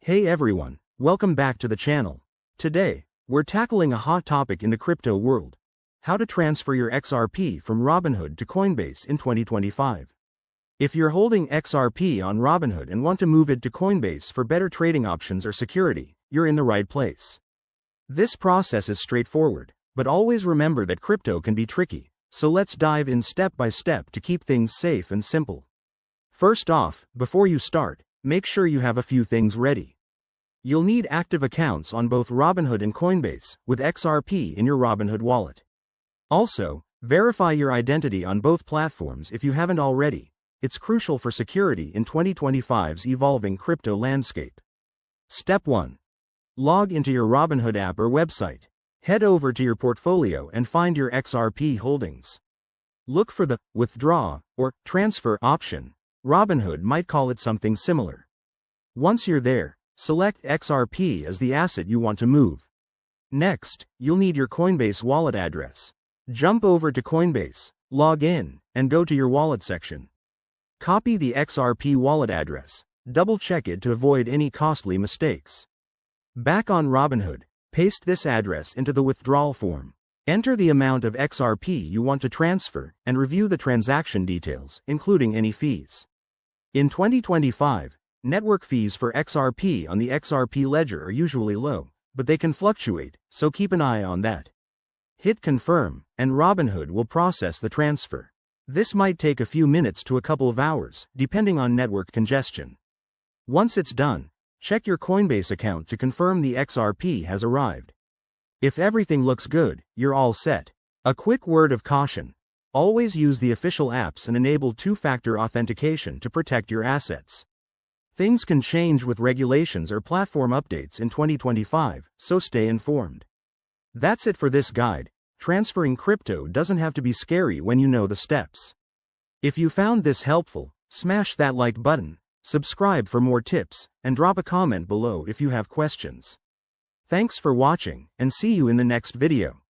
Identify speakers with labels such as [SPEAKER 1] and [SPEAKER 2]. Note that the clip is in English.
[SPEAKER 1] Hey everyone, welcome back to the channel. Today, we're tackling a hot topic in the crypto world: how to transfer your XRP from Robinhood to Coinbase in 2025. If you're holding XRP on Robinhood and want to move it to Coinbase for better trading options or security, you're in the right place. This process is straightforward, but always remember that crypto can be tricky, so let's dive in step by step to keep things safe and simple. First off, before you start, make sure you have a few things ready. You'll need active accounts on both Robinhood and Coinbase, with XRP in your Robinhood wallet. Also, verify your identity on both platforms if you haven't already. It's crucial for security in 2025's evolving crypto landscape. Step 1. Log into your Robinhood app or website. Head over to your portfolio and find your XRP holdings. Look for the withdraw or transfer option. Robinhood might call it something similar. Once you're there, select XRP as the asset you want to move. Next, you'll need your Coinbase wallet address. Jump over to Coinbase, log in, and go to your wallet section. Copy the XRP wallet address. Double-check it to avoid any costly mistakes. Back on Robinhood, paste this address into the withdrawal form. Enter the amount of XRP you want to transfer, and review the transaction details, including any fees. In 2025, network fees for XRP on the XRP ledger are usually low, but they can fluctuate, so keep an eye on that. Hit confirm, and Robinhood will process the transfer. This might take a few minutes to a couple of hours, depending on network congestion. Once it's done, check your Coinbase account to confirm the XRP has arrived. If everything looks good, you're all set. A quick word of caution: always use the official apps and enable two-factor authentication to protect your assets. Things can change with regulations or platform updates in 2025, so stay informed. That's it for this guide. Transferring crypto doesn't have to be scary when you know the steps. If you found this helpful, smash that like button, subscribe for more tips, and drop a comment below if you have questions. Thanks for watching, and see you in the next video.